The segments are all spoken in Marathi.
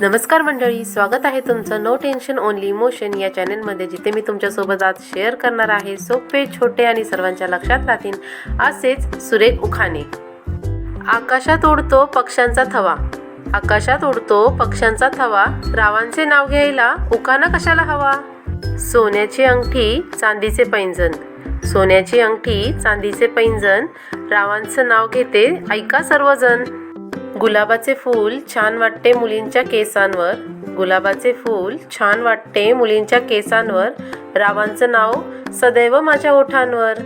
नमस्कार मंडळी, स्वागत आहे तुमचं नो टेन्शन ओनली इमोशन या चॅनलमध्ये, जिथे मी तुमच्यासोबत आज शेअर करणार आहे सोपे, छोटे आणि सर्वांच्या लक्षात राहतील असेच सुरेख उखाणे. आकाशात उडतो पक्ष्यांचा थवा, आकाशात उडतो पक्ष्यांचा थवा, रावांचे नाव घ्यायला उखाणा कशाला हवा. सोन्याची अंगठी चांदीचे पैंजण, सोन्याची अंगठी चांदीचे पैंजण, रावांचं नाव घेते ऐका सर्वजण. गुलाबाचे फूल छान वाटते मुलींच्या केसांवर, गुलाबाचे फूल छान वाटते मुलींच्या केसांवर, रावांचं नाव सदैव माझ्या ओठांवर.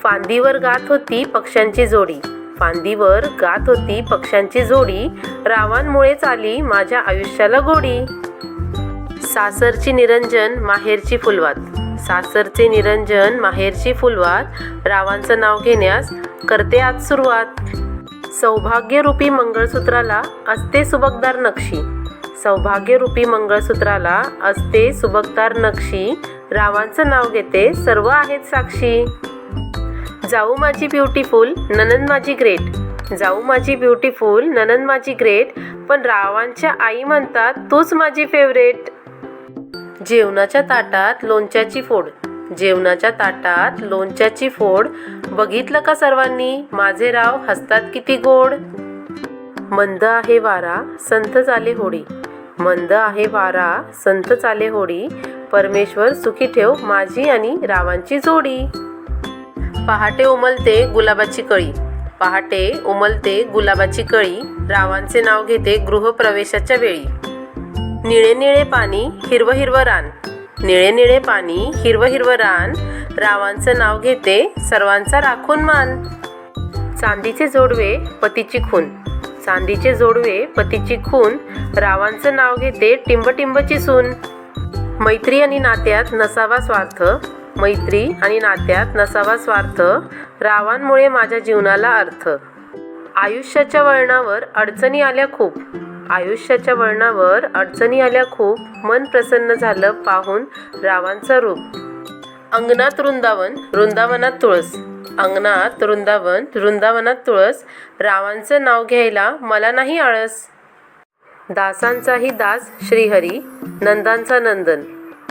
फांदीवर गात होती पक्ष्यांची जोडी, फांदीवर गात होती पक्ष्यांची जोडी, रावांमुळेच आली माझ्या आयुष्याला गोडी. सासरची निरंजन माहेरची फुलवात, सासरचे निरंजन माहेरची फुलवात, रावांचं नाव घेण्यास करते आज सुरुवात. सौभाग्यरूपी मंगळसूत्राला असते सुबकदार नक्षी, सौभाग्यरूपी मंगळसूत्राला असते सुबकदार नक्षी, रावांचं नाव घेते सर्व आहेत साक्षी. जाऊ माझी ब्युटिफुल नणंद माझी ग्रेट, जाऊ माझी ब्युटिफुल नणंद माझी ग्रेट, पण रावांच्या आई म्हणतात तूच माझी फेवरेट. जेवणाच्या ताटात लोणच्याची फोड, जेवणाच्या ताटात लोणच्याची फोड, बघितलं का सर्वांनी माझे राव हसतात किती गोड. मंद आहे वारा संथ चाले होडी, मंद आहे वारा संथ चाले होडी, परमेश्वर सुखी ठेव माझी आणि रावांची जोडी. पहाटे उमलते गुलाबाची कळी, पहाटे उमलते गुलाबाची कळी, रावांचे नाव घेते गृहप्रवेशाच्या वेळी. निळे निळे पाणी हिरवं हिरवं रान, निळे निळे पाणी हिरवं हिरवं रान, रावांचं नाव घेते सर्वांचा राखून मान. चांदीचे जोडवे पतीची खून, चांदीचे जोडवे पतीची खून, रावांचं नाव घेते टिंबटिंबची सून. मैत्री आणि नात्यात नसावा स्वार्थ, मैत्री आणि नात्यात नसावा स्वार्थ, रावांमुळे माझ्या जीवनाला अर्थ. आयुष्याच्या वळणावर अडचणी आल्या खूप, आयुष्याच्या वळणावर अडचणी आल्या खूप, मन प्रसन्न झालं पाहून रावांचं रूप. अंगणात वृंदावन वृंदावनात तुळस, अंगणात वृंदावन वृंदावनात तुळस, रावांचं नाव घ्यायला मला नाही आळस. दासांचाही दास श्रीहरी नंदांचा नंदन,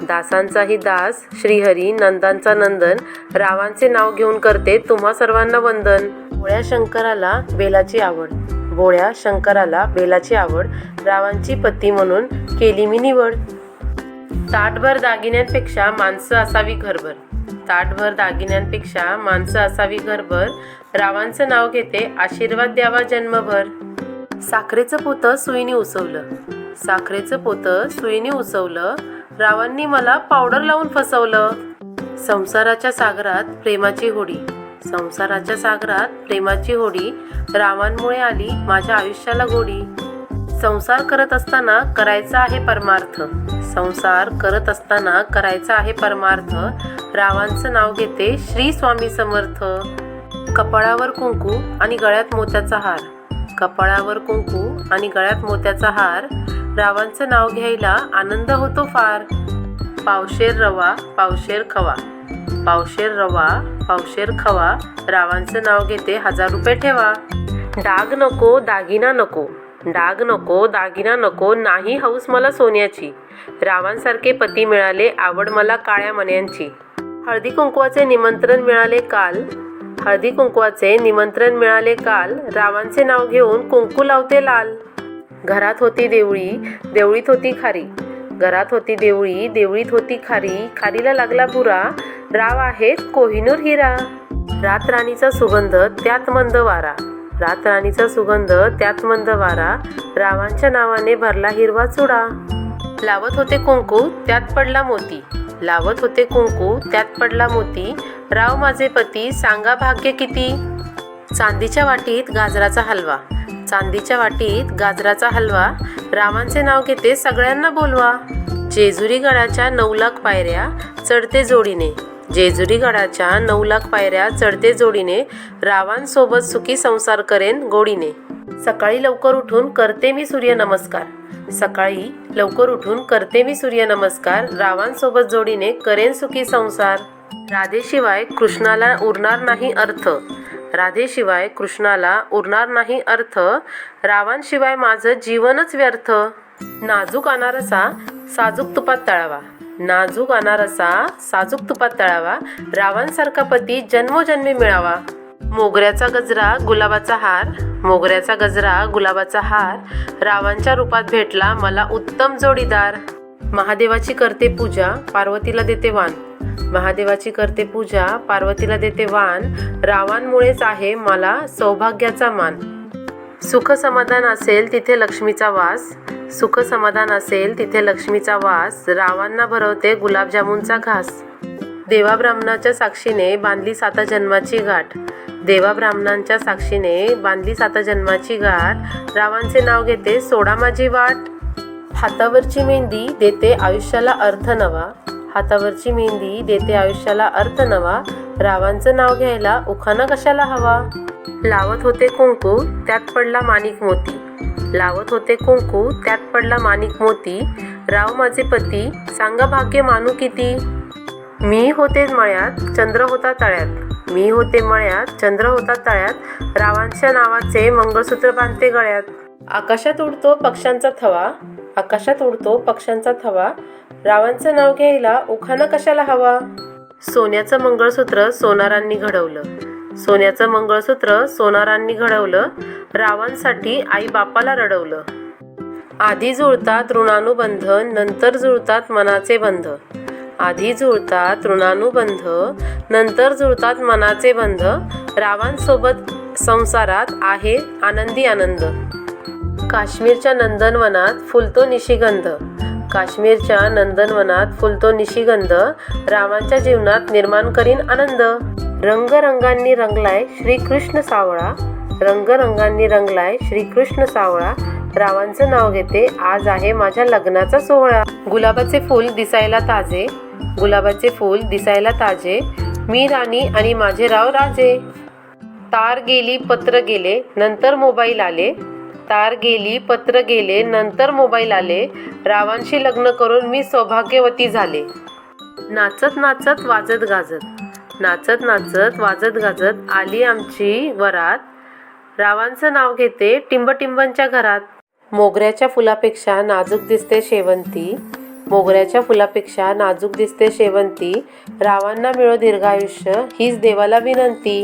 दासांचाही दास श्रीहरी नंदांचा नंदन, रावांचे नाव घेऊन करते तुम्हा सर्वांना वंदन. भोळ्या शंकराला बेलाची आवड, भोळ्या शंकराला बेलाची आवड, रावांची पती म्हणून केली मी निवड. ताटभर दागिन्यांपेक्षा माणसं असावी घरभर, ताटभर दागिन्यांपेक्षा माणसं असावी घरभर, रावांचं नाव घेते आशीर्वाद द्यावा जन्मभर. साखरेचं पोतं सुईने उसवलं, साखरेचं पोतं सुईने उसवलं, रावांनी मला पावडर लावून फसवलं. संसाराच्या सागरात प्रेमाची होडी, संसाराच्या सागरात प्रेमाची होडी, रावांमुळे आली माझ्या आयुष्याला गोडी. संसार करत असताना करायचा आहे परमार्थ, संसार करत असताना करायचा आहे परमार्थ, रावांचं नाव घेते श्री स्वामी समर्थ. कपाळावर कुंकू आणि गळ्यात मोत्याचा हार, कपाळावर कुंकू आणि गळ्यात मोत्याचा हार, रावांचं नाव घ्यायला आनंद होतो फार. पावशेर रवा पावशेर खवा, पावशेर रवा पावशेर खवा, रावांचं नाव घेते 1000 रुपये ठेवा. डाग नको दागिना नको, डाग नको दागिना नको, नाही हौस मला सोन्याची, रावांसारखे पती मिळाले आवड मला काळ्या मण्यांची. हळदी कुंकवाचे निमंत्रण मिळाले काल, हळदी कुंकवाचे निमंत्रण मिळाले काल, रावांचे नाव घेऊन कुंकू लावते लाल. घरात होती देवळी देवळीत होती खारी, घरात होती देवळी देवळीत होती खारी, खारीला लागला बुरा, राव आहेत कोहिनूर हिरा. रातराणीचा सुगंध त्यात मंद वारा, रातराणीचा सुगंध त्यात मंद वारा, रावांच्या नावाने भरला हिरवा चुडा. लावत होते कुंकू त्यात पडला मोती, लावत होते कुंकू त्यात पडला मोती, राव माझे पती सांगा भाग्य किती. चांदीच्या वाटीत गाजराचा हलवा, चांदीच्या वाटीत गाजराचा हलवा, रावांचे नाव घेते सगळ्यांना बोलवा. जेजुरी गडाच्या 9 लाख पायऱ्या चढते जोडीने, जेजुरी गडाच्या 9 लाख पायऱ्या चढते जोडीने, रावांसोबत सुखी संसार करेन गोडीने. सकाळी लवकर उठून करते मी सूर्यनमस्कार, सकाळी लवकर उठून करते मी सूर्यनमस्कार, रावांसोबत जोडीने करेन सुखी संसार. राधेशिवाय कृष्णाला उरणार नाही अर्थ, राधेशिवाय कृष्णाला उरणार नाही अर्थ, रावांशिवाय माझं जीवनच व्यर्थ. नाजूक अनारसा साजूक तुपात तळावा. नाजूक अनारसा साजूक तुपात तळावा. रावांसारखा पती जन्मोजन्मी मिळावा. मोगऱ्याचा गजरा गुलाबाचा हार. मोगऱ्याचा गजरा गुलाबाचा हार. रावांच्या रूपात भेटला मला उत्तम जोडीदार. महादेवाची करते पूजा पार्वतीला देते वाण. महादेवाची करते पूजा पार्वतीला देते वाण. रावांमुळेच आहे मला सौभाग्याचा मान. सुख समाधान असेल तिथे लक्ष्मीचा वास. सुख समाधान असेल तिथे लक्ष्मीचा वास. रावांना भरवते गुलाबजामुनचा घास. देवा ब्राह्मणाच्या साक्षीने बांधली 7 जन्माची गाठ. देवा ब्राह्मणांच्या साक्षीने बांधली 7 जन्माची गाठ. रावांचे नाव घेते सोडा माझी वाट. हातावरची मेहंदी देते आयुष्याला अर्थ नवा. हातावरची मेहंदी देते आयुष्याला अर्थ नवा. रावांचं नाव घ्यायला उखाणा कशाला हवा. लावत होते कुंकू त्यात पडला माणिक मोती. लावत होते कुंकू त्यात पडला माणिक मोती. राव माझे पती सांगा भाग्य मानू किती. मी होते मळ्यात चंद्र होता तळ्यात. मी होते मळ्यात चंद्र होता तळ्यात. रावांच्या नावाचे मंगळसूत्र बांधते गळ्यात. आकाशात उडतो पक्ष्यांचा थवा. आकाशात उडतो पक्ष्यांचा थवा. रावांचं नाव घ्यायला उखाणा कशाला हवा. सोन्याचं मंगळसूत्र सोनारांनी घडवलं. सोन्याचं मंगळसूत्र सोनारांनी घडवलं. रावांसाठी आई बापाला रडवलं. आधी जुळतात ऋणानुबंध नंतर जुळतात मनाचे बंध. आधी जुळतात ऋणानुबंध नंतर जुळतात मनाचे बंध. रावांसोबत संसारात आहे आनंदी आनंद. काश्मीरच्या नंदनवनात फुलतो निशिगंध. काश्मीरच्या नंदनवनात फुलतो निशिगंध. रावांच्या जीवनात निर्माण करीन आनंद. रंगरंगांनी रंगलाय श्रीकृष्ण सावळा. रंगरंगांनी रंगलाय श्रीकृष्ण सावळा. रावांचं नाव घेते आज आहे माझ्या लग्नाचा सोहळा. गुलाबाचे फूल दिसायला ताजे. गुलाबाचे फूल दिसायला ताजे. मी राणी आणि माझे राव राजे. तार गेली पत्र गेले नंतर मोबाईल आले. तार गेली पत्र गेले नंतर मोबाईल आले. रावांशी लग्न करून मी सौभाग्यवती झाले. नाचत नाचत वाजत गाजत. नाचत नाचत वाजत गाजत आली आमची वरात. रावांचं नाव घेते टिंबटिंबांच्या घरात. मोगऱ्याच्या फुलापेक्षा नाजूक दिसते शेवंती. मोगऱ्याच्या फुलापेक्षा नाजूक दिसते शेवंती. रावांना मिळो दीर्घायुष्य हीच देवाला विनंती.